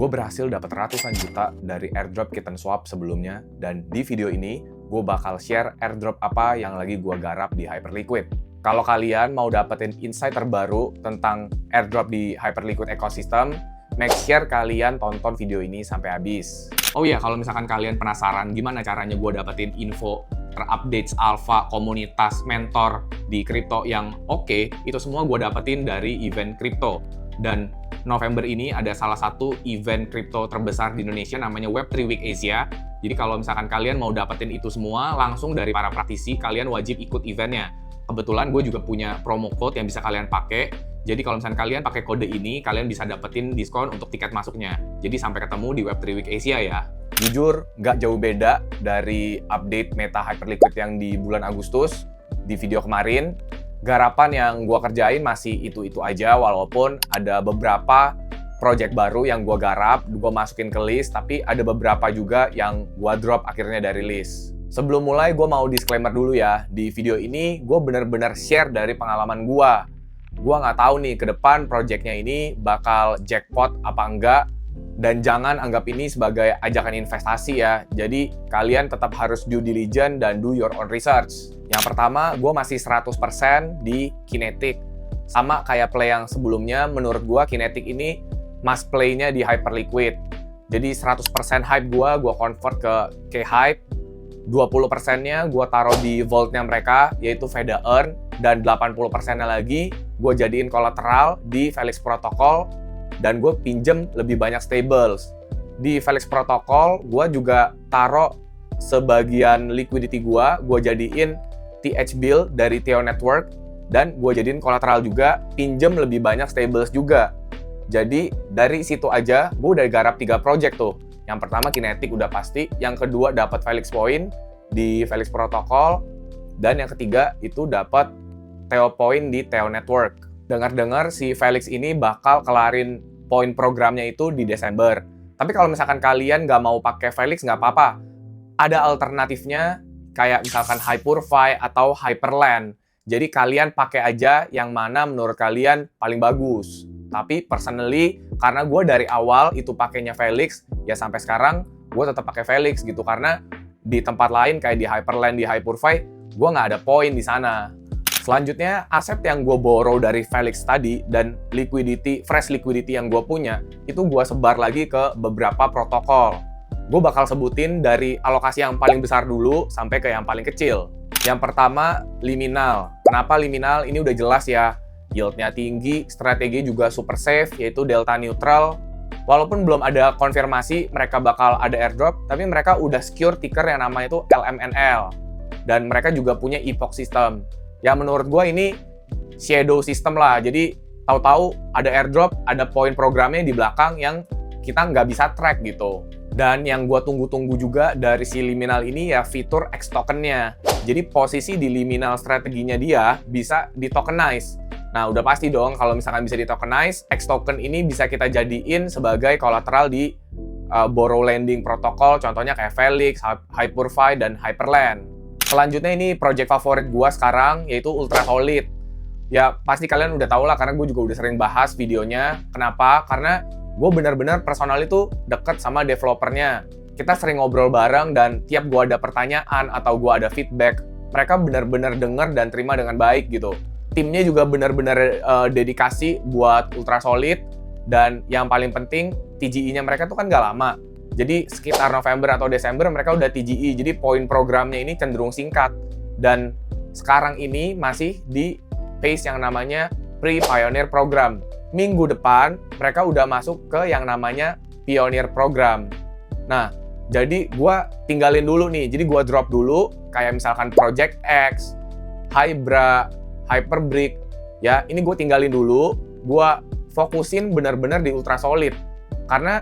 Gue berhasil dapat ratusan juta dari airdrop Kitten Swap sebelumnya, dan di video ini gue bakal share airdrop apa yang lagi gue garap di Hyperliquid. Kalau kalian mau dapetin insight terbaru tentang airdrop di Hyperliquid ecosystem, make sure kalian tonton video ini sampai habis. Oh iya, kalau misalkan kalian penasaran gimana caranya gue dapetin info terupdate alpha, komunitas, mentor di kripto yang oke, itu semua gue dapetin dari event kripto. Dan November ini ada salah satu event kripto terbesar di Indonesia namanya Web3 Week Asia. Jadi kalau misalkan kalian mau dapetin itu semua langsung dari para praktisi, kalian wajib ikut eventnya. Kebetulan gue juga punya promo code yang bisa kalian pakai. Jadi kalau misalkan kalian pakai kode ini, kalian bisa dapetin diskon untuk tiket masuknya. Jadi sampai ketemu di Web3 Week Asia ya. Jujur, nggak jauh beda dari update meta Hyperliquid yang di bulan Agustus di video kemarin. Garapan yang gue kerjain masih itu-itu aja, walaupun ada beberapa project baru yang gue garap, gue masukin ke list, tapi ada beberapa juga yang gue drop akhirnya dari list. Sebelum mulai, gue mau disclaimer dulu ya. Di video ini, gue bener-bener share dari pengalaman gue. Gue nggak tahu nih, ke depan projectnya ini bakal jackpot apa enggak, dan jangan anggap ini sebagai ajakan investasi ya. Jadi, kalian tetap harus due diligence dan do your own research. Yang pertama, gue masih 100% di Kinetic. Sama kayak play yang sebelumnya, menurut gue Kinetic ini must play-nya di Hyperliquid. Jadi 100% hype gue convert ke K-Hype. 20%-nya gue taruh di vault-nya mereka, yaitu Veda Earn. Dan 80%-nya lagi gue jadiin collateral di Felix Protocol. Dan gue pinjem lebih banyak stables. Di Felix Protocol, gue juga taruh sebagian liquidity gue jadiin TH Bill dari Theo Network, dan gue jadiin kolateral juga, pinjem lebih banyak stables juga. Jadi dari situ aja gue udah garap 3 project tuh. Yang pertama Kinetic udah pasti, yang kedua dapat Felix Point di Felix Protocol, dan yang ketiga itu dapat Theo Point di Theo Network. Dengar-dengar si Felix ini bakal kelarin point programnya itu di Desember. Tapi kalau misalkan kalian nggak mau pakai Felix, nggak apa-apa. Ada alternatifnya, kayak misalkan Hyperfy atau Hyperland. Jadi kalian pakai aja yang mana menurut kalian paling bagus. Tapi personally, karena gue dari awal itu pakainya Felix, ya sampai sekarang gue tetap pakai Felix gitu. Karena di tempat lain kayak di Hyperland, di Hyperfy, gue nggak ada poin di sana. Selanjutnya, aset yang gue borrow dari Felix tadi dan fresh liquidity yang gue punya, itu gue sebar lagi ke beberapa protokol. Gue bakal sebutin dari alokasi yang paling besar dulu sampai ke yang paling kecil. Yang pertama, Liminal. Kenapa Liminal? Ini udah jelas ya. Yield-nya tinggi, strategi juga super safe, yaitu delta neutral. Walaupun belum ada konfirmasi mereka bakal ada airdrop, tapi mereka udah secure ticker yang namanya itu LMNL. Dan mereka juga punya epoch system. Yang menurut gue ini shadow system lah. Jadi tahu-tahu ada airdrop, ada point programnya di belakang yang kita nggak bisa track gitu. Dan yang gue tunggu-tunggu juga dari si Liminal ini ya fitur X tokennya. Jadi posisi di Liminal strateginya dia bisa di-tokenize. Nah udah pasti dong kalau misalkan bisa di-tokenize, X token ini bisa kita jadiin sebagai collateral di borrow lending protokol, contohnya kayak Felix, Hyperfy, dan Hyperland. Selanjutnya ini project favorit gue sekarang, yaitu Ultra Solid. Ya pasti kalian udah tau lah karena gue juga udah sering bahas videonya. Kenapa? Karena gue bener-bener personal itu deket sama developernya. Kita sering ngobrol bareng dan tiap gue ada pertanyaan atau gue ada feedback, mereka bener-bener denger dan terima dengan baik gitu. Timnya juga bener-bener dedikasi buat Ultra Solid, dan yang paling penting TGE-nya mereka tuh kan gak lama. Jadi sekitar November atau Desember mereka udah TGE, jadi poin programnya ini cenderung singkat. Dan sekarang ini masih di phase yang namanya Pre-Pioneer Program. Minggu depan, mereka udah masuk ke yang namanya Pioneer Program. Nah, jadi gue tinggalin dulu nih. Jadi gue drop dulu, kayak misalkan Project X, Hybra, Hyperbrick. Ya, ini gue tinggalin dulu. Gue fokusin benar-benar di Ultra Solid. Karena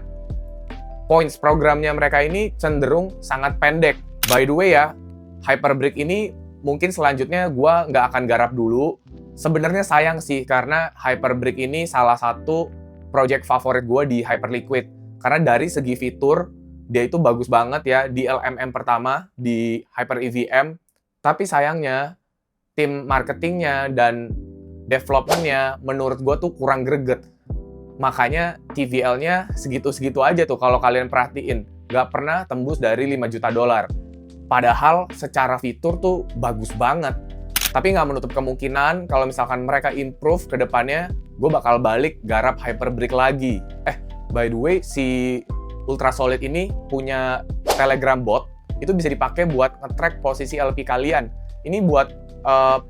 points programnya mereka ini cenderung sangat pendek. By the way ya, Hyperbrick ini mungkin selanjutnya gue nggak akan garap dulu. Sebenarnya sayang sih, karena Hyperbrick ini salah satu project favorit gue di Hyperliquid. Karena dari segi fitur, dia itu bagus banget ya di LMM pertama, di Hyper EVM. Tapi sayangnya, tim marketingnya dan developmentnya menurut gue tuh kurang greget. Makanya TVL-nya segitu-segitu aja tuh kalau kalian perhatiin. Nggak pernah tembus dari 5 juta dolar. Padahal secara fitur tuh bagus banget. Tapi nggak menutup kemungkinan kalau misalkan mereka improve ke depannya, gue bakal balik garap Hyperbrick lagi. By the way, si Ultrasolid ini punya Telegram bot, itu bisa dipakai buat nge-track posisi LP kalian. Ini buat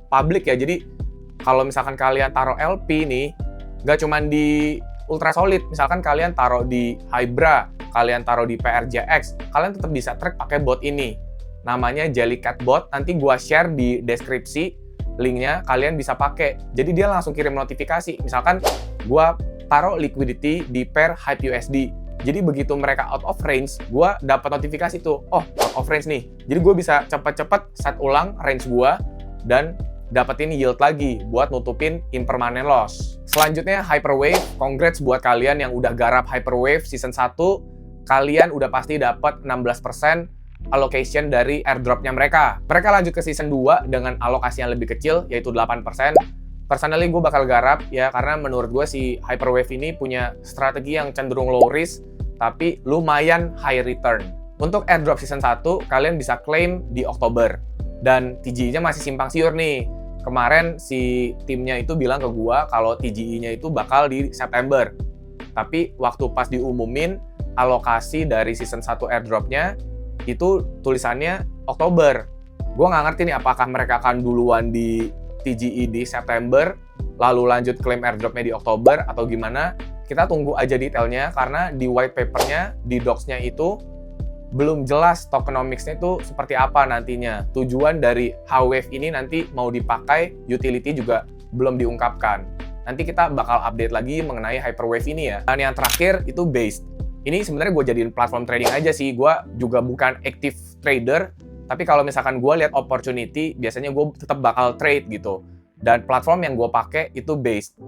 public ya, jadi kalau misalkan kalian taruh LP nih, nggak cuma di Ultrasolid, misalkan kalian taruh di Hybra, kalian taruh di PRJX, kalian tetap bisa track pakai bot ini. Namanya Jellycat Bot, nanti gua share di deskripsi linknya, kalian bisa pakai. Jadi dia langsung kirim notifikasi. Misalkan gua taruh liquidity di pair HYPE-USD. Jadi begitu mereka out of range, gua dapat notifikasi tuh, oh out of range nih. Jadi gua bisa cepet-cepet set ulang range gua dan dapetin yield lagi buat nutupin impermanent loss. Selanjutnya Hyperwave, congrats buat kalian yang udah garap Hyperwave season 1. Kalian udah pasti dapat 16% allocation dari airdropnya mereka. Mereka lanjut ke season 2 dengan alokasi yang lebih kecil, yaitu 8%. Personally gue bakal garap ya, karena menurut gue si Hyperwave ini punya strategi yang cenderung low risk, tapi lumayan high return. Untuk airdrop season 1, kalian bisa claim di Oktober. Dan TGE-nya masih simpang siur nih. Kemarin si timnya itu bilang ke gua kalau TGE-nya itu bakal di September. Tapi waktu pas diumumin alokasi dari season 1 airdrop-nya itu tulisannya Oktober. Gua nggak ngerti nih apakah mereka akan duluan di TGE di September lalu lanjut claim airdrop-nya di Oktober atau gimana. Kita tunggu aja detailnya karena di white paper-nya, di docs-nya itu belum jelas tokenomics-nya itu seperti apa nantinya. Tujuan dari H-Wave ini nanti mau dipakai, utility juga belum diungkapkan. Nanti kita bakal update lagi mengenai Hyperwave ini ya. Dan yang terakhir itu Based. Ini sebenarnya gue jadiin platform trading aja sih. Gue juga bukan active trader, tapi kalau misalkan gue lihat opportunity, biasanya gue tetap bakal trade gitu. Dan platform yang gue pakai itu Based.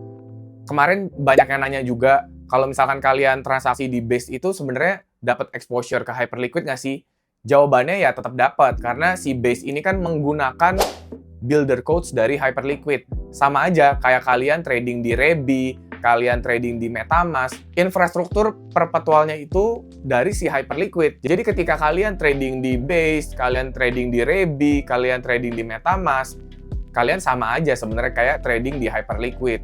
Kemarin banyak yang nanya juga, kalau misalkan kalian transaksi di Based itu sebenarnya dapat exposure ke Hyperliquid nggak sih? Jawabannya ya tetap dapat, karena si Base ini kan menggunakan builder codes dari Hyperliquid. Sama aja kayak kalian trading di Rebi, kalian trading di MetaMask, infrastruktur perpetualnya itu dari si Hyperliquid. Jadi ketika kalian trading di Base, kalian trading di Rebi, kalian trading di MetaMask, kalian sama aja sebenarnya kayak trading di Hyperliquid,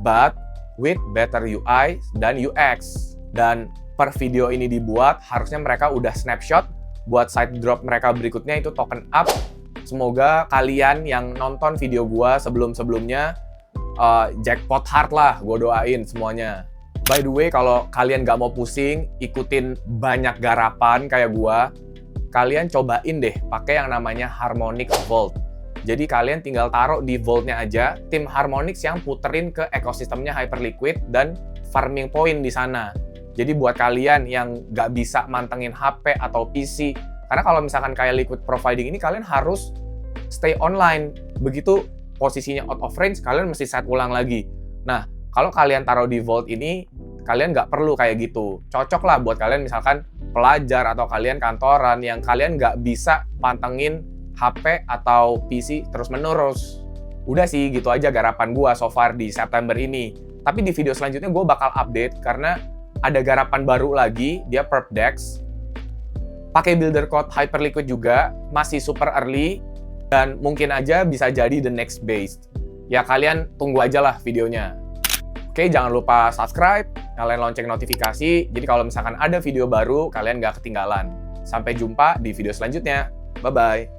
but with better UI dan UX. Dan per video ini dibuat, harusnya mereka udah snapshot buat side drop mereka berikutnya itu token up. Semoga kalian yang nonton video gua sebelum-sebelumnya jackpot hard lah, gua doain semuanya. By the way, kalau kalian nggak mau pusing, ikutin banyak garapan kayak gua, kalian cobain deh pakai yang namanya Harmonix Vault. Jadi kalian tinggal taruh di vault-nya aja, tim Harmonix yang puterin ke ekosistemnya Hyperliquid dan farming point di sana. Jadi buat kalian yang nggak bisa mantengin HP atau PC, karena kalau misalkan kayak liquid providing ini, kalian harus stay online. Begitu posisinya out of range, kalian mesti set ulang lagi. Nah, kalau kalian taruh di vault ini, kalian nggak perlu kayak gitu. Cocok lah buat kalian misalkan pelajar atau kalian kantoran yang kalian nggak bisa pantengin HP atau PC terus-menerus. Udah sih, gitu aja garapan gua so far di September ini. Tapi di video selanjutnya gue bakal update karena ada garapan baru lagi, dia Perp DEX. Pakai builder code Hyperliquid juga, masih super early, dan mungkin aja bisa jadi the next Based. Ya kalian tunggu aja lah videonya. Oke, jangan lupa subscribe, nyalain lonceng notifikasi, jadi kalau misalkan ada video baru, kalian nggak ketinggalan. Sampai jumpa di video selanjutnya. Bye-bye.